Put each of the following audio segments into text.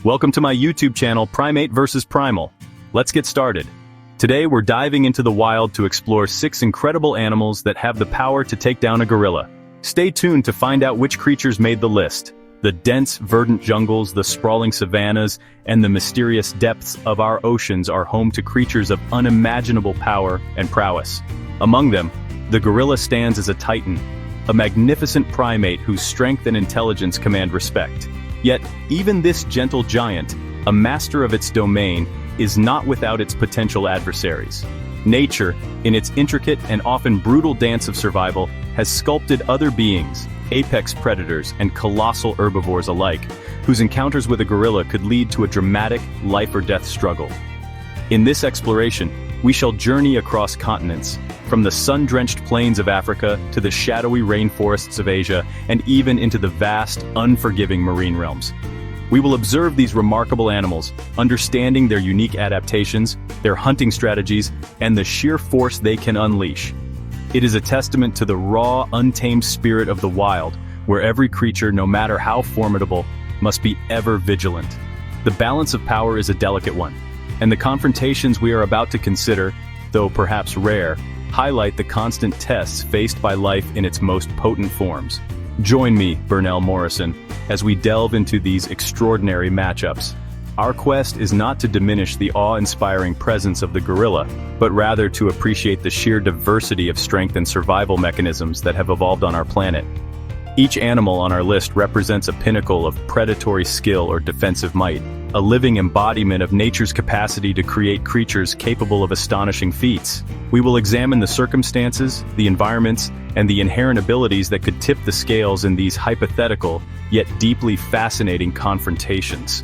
Welcome to my YouTube channel, Primate vs. Primal. Let's get started. Today we're diving into the wild to explore 6 incredible animals that have the power to take down a gorilla. Stay tuned to find out which creatures made the list. The dense, verdant jungles, the sprawling savannas, and the mysterious depths of our oceans are home to creatures of unimaginable power and prowess. Among them, the gorilla stands as a titan, a magnificent primate whose strength and intelligence command respect. Yet, even this gentle giant, a master of its domain, is not without its potential adversaries. Nature, in its intricate and often brutal dance of survival, has sculpted other beings, apex predators and colossal herbivores alike, whose encounters with a gorilla could lead to a dramatic life-or-death struggle. In this exploration, we shall journey across continents, from the sun-drenched plains of Africa to the shadowy rainforests of Asia, and even into the vast, unforgiving marine realms. We will observe these remarkable animals, understanding their unique adaptations, their hunting strategies, and the sheer force they can unleash. It is a testament to the raw, untamed spirit of the wild, where every creature, no matter how formidable, must be ever vigilant. The balance of power is a delicate one, and the confrontations we are about to consider, though perhaps rare, highlight the constant tests faced by life in its most potent forms. Join me, Burnell Morrison, as we delve into these extraordinary matchups. Our quest is not to diminish the awe-inspiring presence of the gorilla, but rather to appreciate the sheer diversity of strength and survival mechanisms that have evolved on our planet. Each animal on our list represents a pinnacle of predatory skill or defensive might, a living embodiment of nature's capacity to create creatures capable of astonishing feats. We will examine the circumstances, the environments, and the inherent abilities that could tip the scales in these hypothetical, yet deeply fascinating confrontations.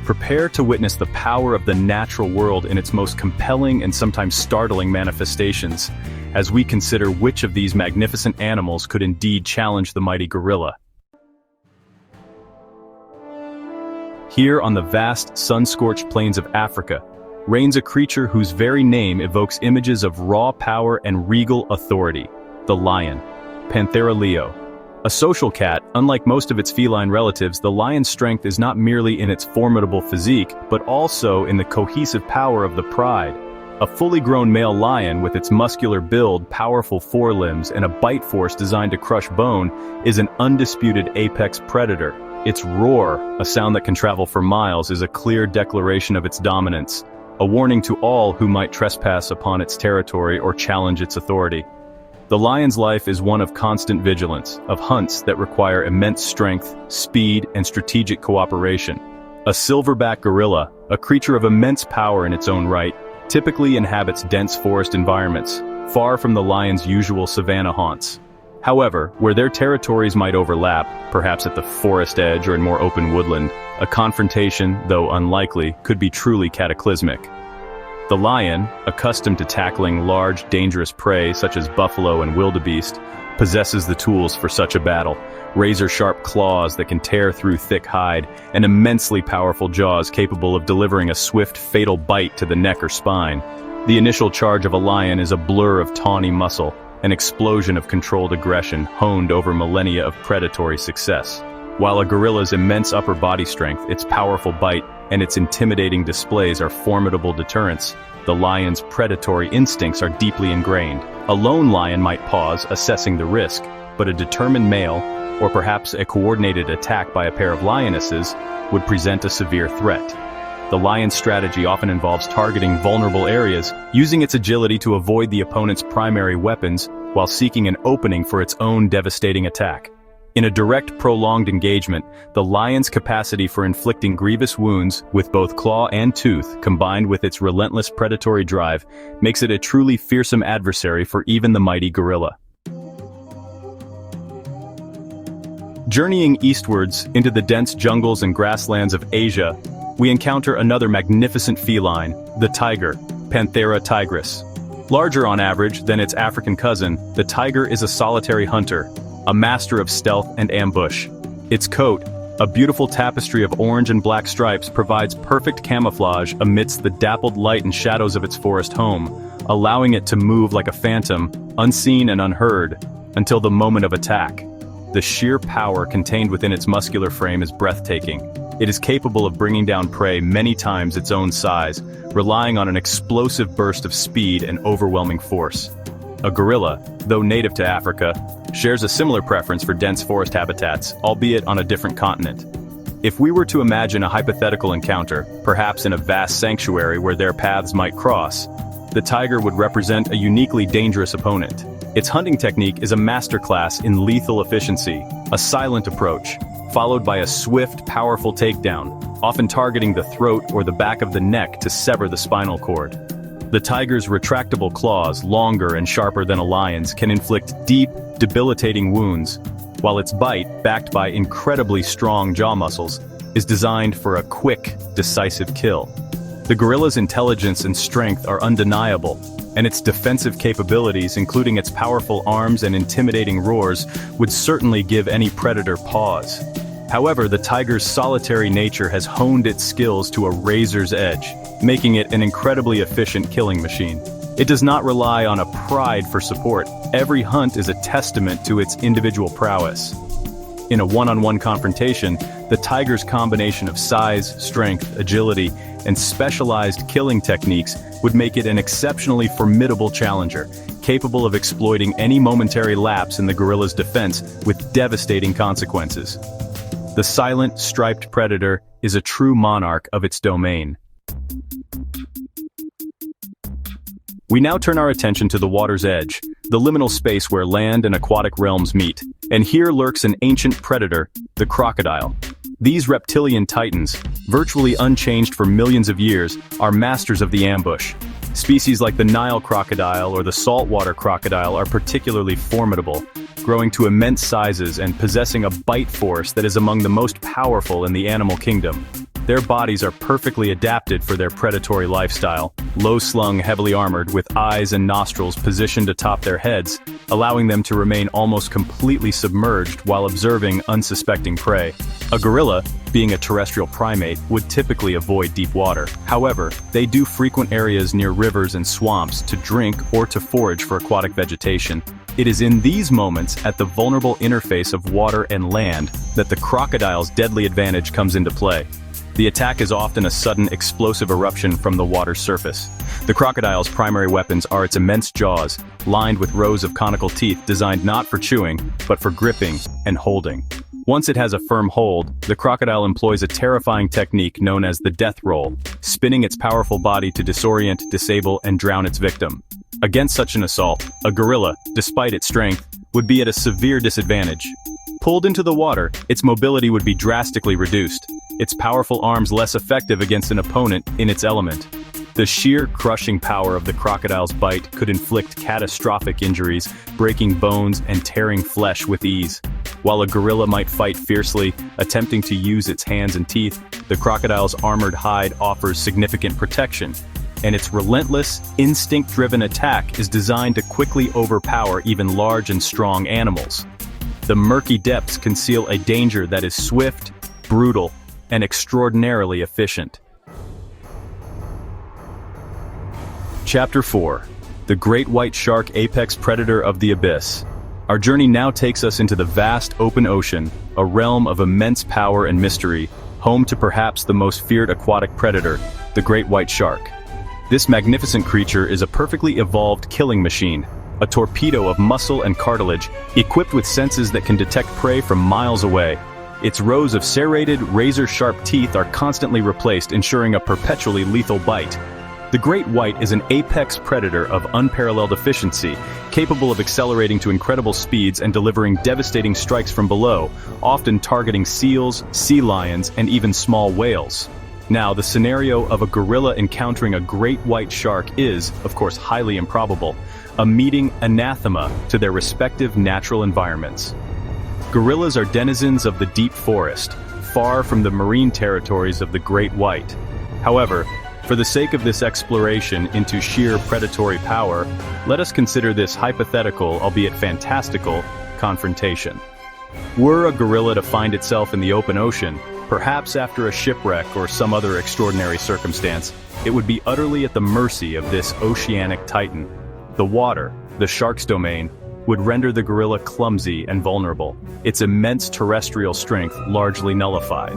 Prepare to witness the power of the natural world in its most compelling and sometimes startling manifestations, as we consider which of these magnificent animals could indeed challenge the mighty gorilla. Here on the vast, sun-scorched plains of Africa, reigns a creature whose very name evokes images of raw power and regal authority, the lion, Panthera leo. A social cat, unlike most of its feline relatives, the lion's strength is not merely in its formidable physique, but also in the cohesive power of the pride. A fully grown male lion with its muscular build, powerful forelimbs, and a bite force designed to crush bone is an undisputed apex predator. Its roar, a sound that can travel for miles, is a clear declaration of its dominance, a warning to all who might trespass upon its territory or challenge its authority. The lion's life is one of constant vigilance, of hunts that require immense strength, speed, and strategic cooperation. A silverback gorilla, a creature of immense power in its own right, typically inhabits dense forest environments, far from the lion's usual savanna haunts. However, where their territories might overlap, perhaps at the forest edge or in more open woodland, a confrontation, though unlikely, could be truly cataclysmic. The lion, accustomed to tackling large, dangerous prey such as buffalo and wildebeest, possesses the tools for such a battle: razor-sharp claws that can tear through thick hide, and immensely powerful jaws capable of delivering a swift, fatal bite to the neck or spine. The initial charge of a lion is a blur of tawny muscle, an explosion of controlled aggression honed over millennia of predatory success. While a gorilla's immense upper body strength, its powerful bite, and its intimidating displays are formidable deterrents, the lion's predatory instincts are deeply ingrained. A lone lion might pause, assessing the risk, but a determined male, or perhaps a coordinated attack by a pair of lionesses, would present a severe threat. The lion's strategy often involves targeting vulnerable areas, using its agility to avoid the opponent's primary weapons while seeking an opening for its own devastating attack. In a direct, prolonged engagement, the lion's capacity for inflicting grievous wounds with both claw and tooth, combined with its relentless predatory drive, makes it a truly fearsome adversary for even the mighty gorilla. Journeying eastwards into the dense jungles and grasslands of Asia, we encounter another magnificent feline, the tiger, Panthera tigris. Larger on average than its African cousin, the tiger is a solitary hunter, a master of stealth and ambush. Its coat, a beautiful tapestry of orange and black stripes, provides perfect camouflage amidst the dappled light and shadows of its forest home, allowing it to move like a phantom, unseen and unheard, until the moment of attack. The sheer power contained within its muscular frame is breathtaking. It is capable of bringing down prey many times its own size, relying on an explosive burst of speed and overwhelming force. A gorilla, though native to Africa, shares a similar preference for dense forest habitats, albeit on a different continent. If we were to imagine a hypothetical encounter, perhaps in a vast sanctuary where their paths might cross, the tiger would represent a uniquely dangerous opponent. Its hunting technique is a masterclass in lethal efficiency, a silent approach, followed by a swift, powerful takedown, often targeting the throat or the back of the neck to sever the spinal cord. The tiger's retractable claws, longer and sharper than a lion's, can inflict deep, debilitating wounds, while its bite, backed by incredibly strong jaw muscles, is designed for a quick, decisive kill. The gorilla's intelligence and strength are undeniable, and its defensive capabilities, including its powerful arms and intimidating roars, would certainly give any predator pause. However, the tiger's solitary nature has honed its skills to a razor's edge, making it an incredibly efficient killing machine. It does not rely on a pride for support. Every hunt is a testament to its individual prowess. In a one-on-one confrontation, the tiger's combination of size, strength, agility, and specialized killing techniques would make it an exceptionally formidable challenger, capable of exploiting any momentary lapse in the gorilla's defense with devastating consequences. The silent, striped predator is a true monarch of its domain. We now turn our attention to the water's edge, the liminal space where land and aquatic realms meet. And here lurks an ancient predator, the crocodile. These reptilian titans, virtually unchanged for millions of years, are masters of the ambush. Species like the Nile crocodile or the saltwater crocodile are particularly formidable, growing to immense sizes and possessing a bite force that is among the most powerful in the animal kingdom. Their bodies are perfectly adapted for their predatory lifestyle, low-slung, heavily armored, with eyes and nostrils positioned atop their heads, allowing them to remain almost completely submerged while observing unsuspecting prey. A gorilla, being a terrestrial primate, would typically avoid deep water. However, they do frequent areas near rivers and swamps to drink or to forage for aquatic vegetation. It is in these moments, at the vulnerable interface of water and land, that the crocodile's deadly advantage comes into play. The attack is often a sudden, explosive eruption from the water's surface. The crocodile's primary weapons are its immense jaws, lined with rows of conical teeth designed not for chewing, but for gripping and holding. Once it has a firm hold, the crocodile employs a terrifying technique known as the death roll, spinning its powerful body to disorient, disable, and drown its victim. Against such an assault, a gorilla, despite its strength, would be at a severe disadvantage. Pulled into the water, its mobility would be drastically reduced, its powerful arms less effective against an opponent in its element. The sheer crushing power of the crocodile's bite could inflict catastrophic injuries, breaking bones and tearing flesh with ease. While a gorilla might fight fiercely, attempting to use its hands and teeth, the crocodile's armored hide offers significant protection, and its relentless, instinct-driven attack is designed to quickly overpower even large and strong animals. The murky depths conceal a danger that is swift, brutal, and extraordinarily efficient. Chapter 4. The Great White Shark, Apex Predator of the Abyss. Our journey now takes us into the vast open ocean, a realm of immense power and mystery, home to perhaps the most feared aquatic predator, the great white shark. This magnificent creature is a perfectly evolved killing machine, a torpedo of muscle and cartilage, equipped with senses that can detect prey from miles away. Its rows of serrated, razor-sharp teeth are constantly replaced, ensuring a perpetually lethal bite. The great white is an apex predator of unparalleled efficiency, capable of accelerating to incredible speeds and delivering devastating strikes from below, often targeting seals, sea lions, and even small whales. Now, the scenario of a gorilla encountering a great white shark is, of course, highly improbable, a meeting anathema to their respective natural environments. Gorillas are denizens of the deep forest, far from the marine territories of the great white. However, for the sake of this exploration into sheer predatory power, let us consider this hypothetical, albeit fantastical, confrontation. Were a gorilla to find itself in the open ocean, perhaps after a shipwreck or some other extraordinary circumstance, it would be utterly at the mercy of this oceanic titan. The water, the shark's domain, would render the gorilla clumsy and vulnerable, its immense terrestrial strength largely nullified.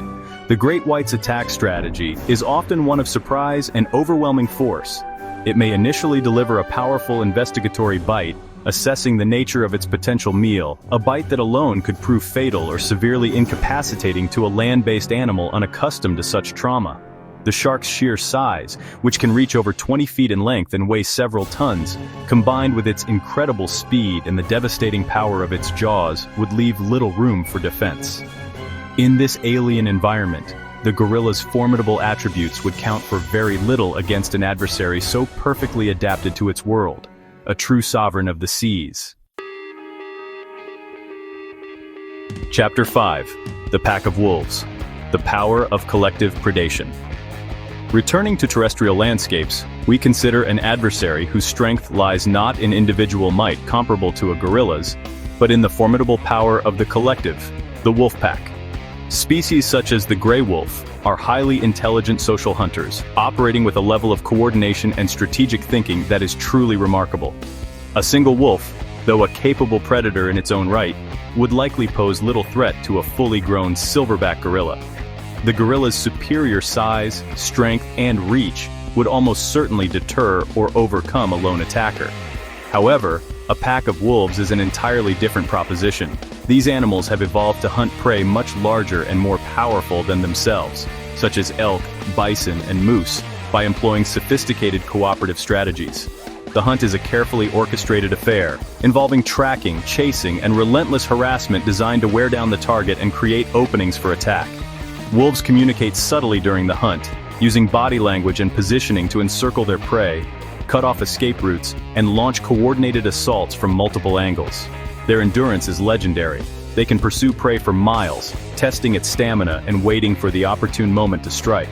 The great white's attack strategy is often one of surprise and overwhelming force. It may initially deliver a powerful investigatory bite, assessing the nature of its potential meal, a bite that alone could prove fatal or severely incapacitating to a land-based animal unaccustomed to such trauma. The shark's sheer size, which can reach over 20 feet in length and weigh several tons, combined with its incredible speed and the devastating power of its jaws, would leave little room for defense. In this alien environment, the gorilla's formidable attributes would count for very little against an adversary so perfectly adapted to its world, a true sovereign of the seas. Chapter 5. The Pack of Wolves. The Power of Collective Predation. Returning to terrestrial landscapes, we consider an adversary whose strength lies not in individual might comparable to a gorilla's, but in the formidable power of the collective, the wolf pack. Species such as the gray wolf are highly intelligent social hunters, operating with a level of coordination and strategic thinking that is truly remarkable. A single wolf, though a capable predator in its own right, would likely pose little threat to a fully grown silverback gorilla. The gorilla's superior size, strength, and reach would almost certainly deter or overcome a lone attacker. However, a pack of wolves is an entirely different proposition. These animals have evolved to hunt prey much larger and more powerful than themselves, such as elk, bison, and moose, by employing sophisticated cooperative strategies. The hunt is a carefully orchestrated affair, involving tracking, chasing, and relentless harassment designed to wear down the target and create openings for attack. Wolves communicate subtly during the hunt, using body language and positioning to encircle their prey, cut off escape routes, and launch coordinated assaults from multiple angles. Their endurance is legendary. They can pursue prey for miles, testing its stamina and waiting for the opportune moment to strike.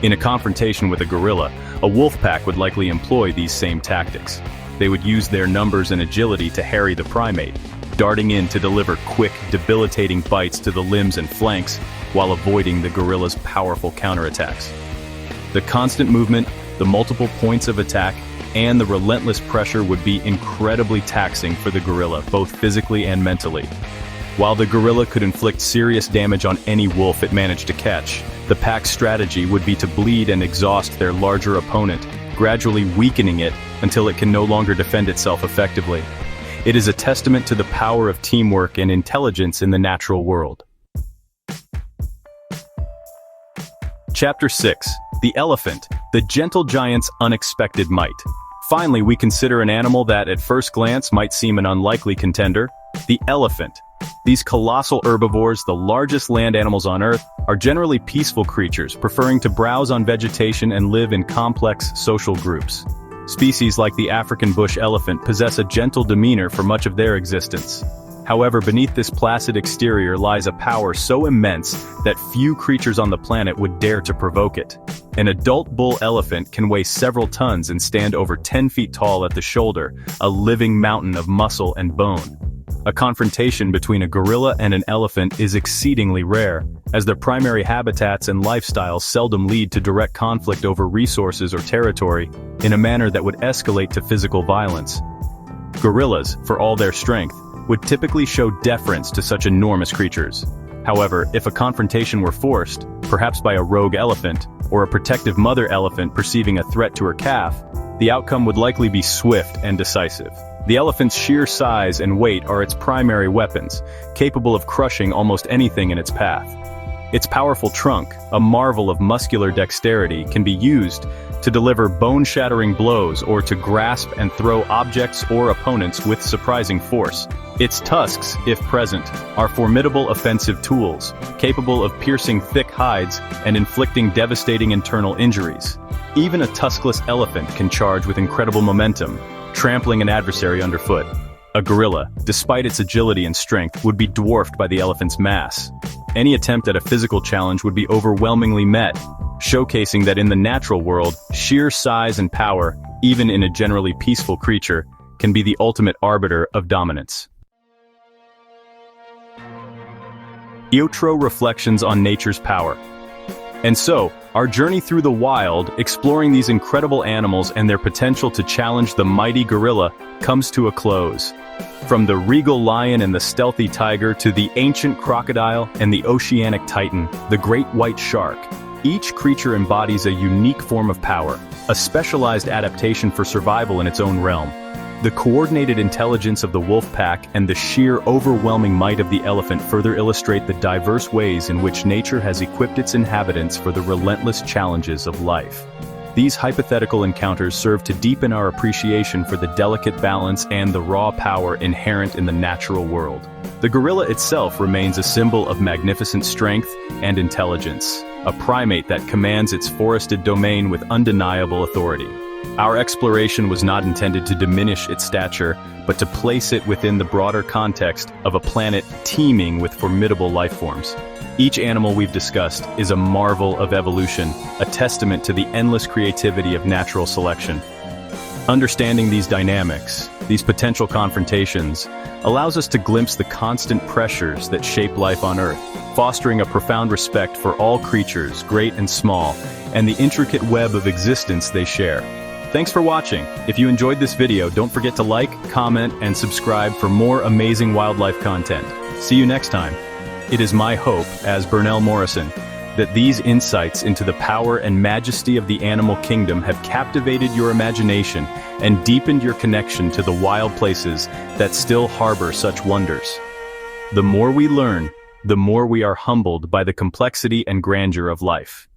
In a confrontation with a gorilla, a wolf pack would likely employ these same tactics. They would use their numbers and agility to harry the primate, darting in to deliver quick, debilitating bites to the limbs and flanks while avoiding the gorilla's powerful counterattacks. The constant movement, the multiple points of attack, and the relentless pressure would be incredibly taxing for the gorilla, both physically and mentally. While the gorilla could inflict serious damage on any wolf it managed to catch, the pack's strategy would be to bleed and exhaust their larger opponent, gradually weakening it until it can no longer defend itself effectively. It is a testament to the power of teamwork and intelligence in the natural world. Chapter 6. The Elephant, the gentle giant's unexpected might. Finally, we consider an animal that at first glance might seem an unlikely contender, the elephant. These colossal herbivores, the largest land animals on Earth, are generally peaceful creatures, preferring to browse on vegetation and live in complex social groups. Species like the African bush elephant possess a gentle demeanor for much of their existence. However, beneath this placid exterior lies a power so immense that few creatures on the planet would dare to provoke it. An adult bull elephant can weigh several tons and stand over 10 feet tall at the shoulder, a living mountain of muscle and bone. A confrontation between a gorilla and an elephant is exceedingly rare, as their primary habitats and lifestyles seldom lead to direct conflict over resources or territory in a manner that would escalate to physical violence. Gorillas, for all their strength, would typically show deference to such enormous creatures. However, if a confrontation were forced, perhaps by a rogue elephant, or a protective mother elephant perceiving a threat to her calf, the outcome would likely be swift and decisive. The elephant's sheer size and weight are its primary weapons, capable of crushing almost anything in its path. Its powerful trunk, a marvel of muscular dexterity, can be used to deliver bone-shattering blows or to grasp and throw objects or opponents with surprising force. Its tusks, if present, are formidable offensive tools, capable of piercing thick hides and inflicting devastating internal injuries. Even a tuskless elephant can charge with incredible momentum, trampling an adversary underfoot. A gorilla, despite its agility and strength, would be dwarfed by the elephant's mass. Any attempt at a physical challenge would be overwhelmingly met, showcasing that in the natural world, sheer size and power, even in a generally peaceful creature, can be the ultimate arbiter of dominance. Eotro reflections on nature's power. And so, Our journey through the wild, exploring these incredible animals and their potential to challenge the mighty gorilla, comes to a close. From the regal lion and the stealthy tiger to the ancient crocodile and the oceanic titan, the great white shark, each creature embodies a unique form of power, a specialized adaptation for survival in its own realm. The coordinated intelligence of the wolf pack and the sheer overwhelming might of the elephant further illustrate the diverse ways in which nature has equipped its inhabitants for the relentless challenges of life. These hypothetical encounters serve to deepen our appreciation for the delicate balance and the raw power inherent in the natural world. The gorilla itself remains a symbol of magnificent strength and intelligence, a primate that commands its forested domain with undeniable authority. Our exploration was not intended to diminish its stature, but to place it within the broader context of a planet teeming with formidable life forms. Each animal we've discussed is a marvel of evolution, a testament to the endless creativity of natural selection. Understanding these dynamics, these potential confrontations, allows us to glimpse the constant pressures that shape life on Earth, fostering a profound respect for all creatures, great and small, and the intricate web of existence they share. Thanks for watching. If you enjoyed this video, don't forget to like, comment, and subscribe for more amazing wildlife content. See you next time. It is my hope, as Burnell Morrison, that these insights into the power and majesty of the animal kingdom have captivated your imagination and deepened your connection to the wild places that still harbor such wonders. The more we learn, the more we are humbled by the complexity and grandeur of life.